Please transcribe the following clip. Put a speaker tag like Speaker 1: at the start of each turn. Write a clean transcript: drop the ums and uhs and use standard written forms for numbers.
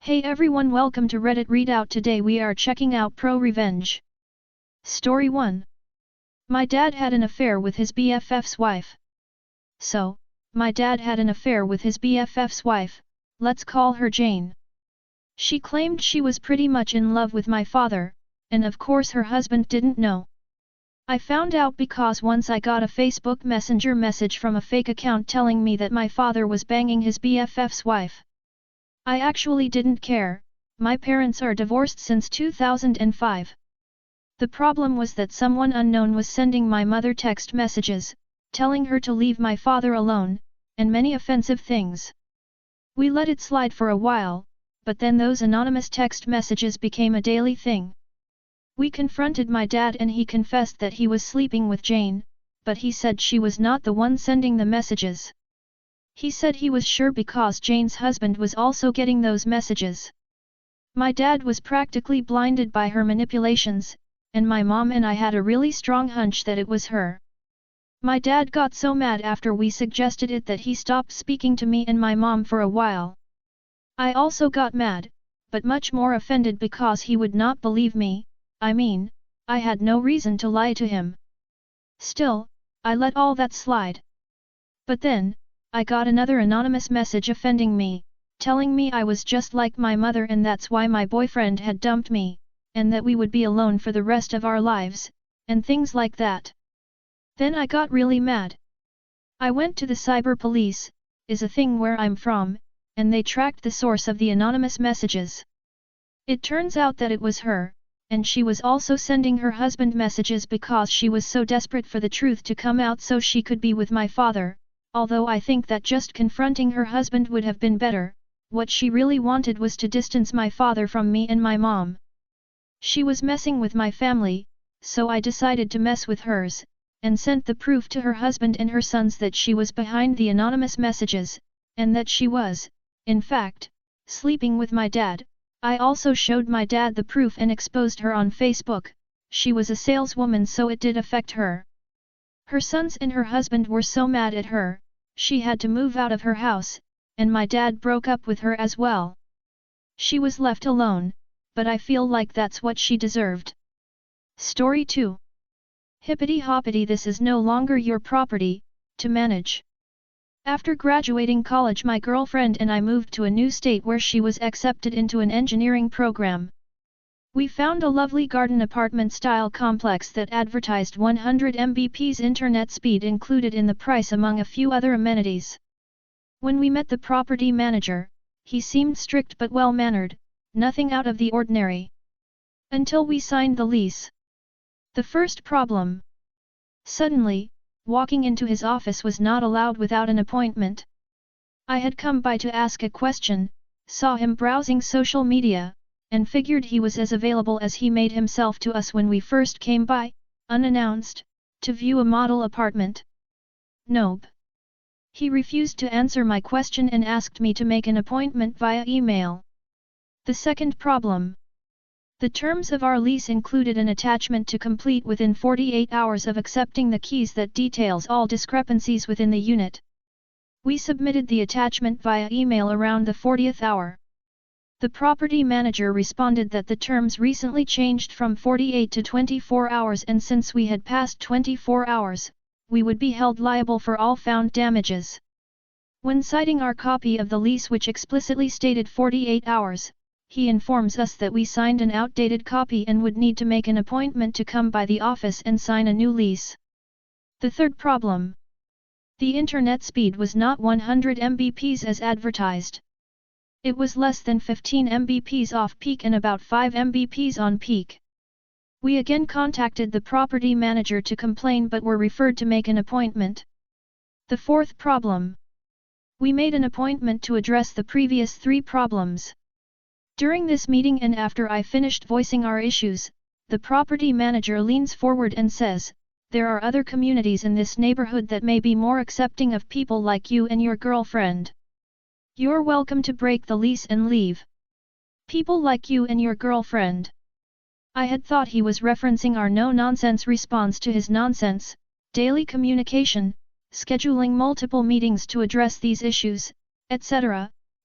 Speaker 1: Hey everyone, welcome to Reddit Readout. Today we are checking out ProRevenge. Story 1. My dad had an affair with his BFF's wife. So, my dad had an affair with his BFF's wife, let's call her Jane. She claimed she was pretty much in love with my father, and of course her husband didn't know. I found out because once I got a Facebook Messenger message from a fake account telling me that my father was banging his BFF's wife. I actually didn't care, my parents are divorced since 2005. The problem was that someone unknown was sending my mother text messages, telling her to leave my father alone, and many offensive things. We let it slide for a while, but then those anonymous text messages became a daily thing. We confronted my dad and he confessed that he was sleeping with Jane, but he said she was not the one sending the messages. He said he was sure because Jane's husband was also getting those messages. My dad was practically blinded by her manipulations, and my mom and I had a really strong hunch that it was her. My dad got so mad after we suggested it that he stopped speaking to me and my mom for a while. I also got mad, but much more offended because he would not believe me. I had no reason to lie to him. Still, I let all that slide. But then, I got another anonymous message offending me, telling me I was just like my mother and that's why my boyfriend had dumped me, and that we would be alone for the rest of our lives, and things like that. Then I got really mad. I went to the cyber police, is a thing where I'm from, and they tracked the source of the anonymous messages. It turns out that it was her, and she was also sending her husband messages because she was so desperate for the truth to come out so she could be with my father. Although I think that just confronting her husband would have been better, what she really wanted was to distance my father from me and my mom. She was messing with my family, so I decided to mess with hers, and sent the proof to her husband and her sons that she was behind the anonymous messages, and that she was, in fact, sleeping with my dad. I also showed my dad the proof and exposed her on Facebook. She was a saleswoman, so it did affect her. Her sons and her husband were so mad at her, she had to move out of her house, and my dad broke up with her as well. She was left alone, but I feel like that's what she deserved. Story 2. Hippity hoppity, this is no longer your property to manage. After graduating college, my girlfriend and I moved to a new state where she was accepted into an engineering program. We found a lovely garden apartment-style complex that advertised 100 Mbps internet speed included in the price among a few other amenities. When we met the property manager, he seemed strict but well-mannered, nothing out of the ordinary. Until we signed the lease. The first problem. Suddenly, walking into his office was not allowed without an appointment. I had come by to ask a question, saw him browsing social media, and figured he was as available as he made himself to us when we first came by, unannounced, to view a model apartment. Nope. He refused to answer my question and asked me to make an appointment via email. The second problem. The terms of our lease included an attachment to complete within 48 hours of accepting the keys that details all discrepancies within the unit. We submitted the attachment via email around the 40th hour. The property manager responded that the terms recently changed from 48 to 24 hours, and since we had passed 24 hours, we would be held liable for all found damages. When citing our copy of the lease which explicitly stated 48 hours, he informs us that we signed an outdated copy and would need to make an appointment to come by the office and sign a new lease. The third problem. The internet speed was not 100 Mbps as advertised. It was less than 15 Mbps off-peak and about 5 Mbps on-peak. We again contacted the property manager to complain but were referred to make an appointment. The fourth problem. We made an appointment to address the previous three problems. During this meeting and after I finished voicing our issues, the property manager leans forward and says, "There are other communities in this neighborhood that may be more accepting of people like you and your girlfriend. You're welcome to break the lease and leave. People like you and your girlfriend." I had thought he was referencing our no-nonsense response to his nonsense, daily communication, scheduling multiple meetings to address these issues, etc.,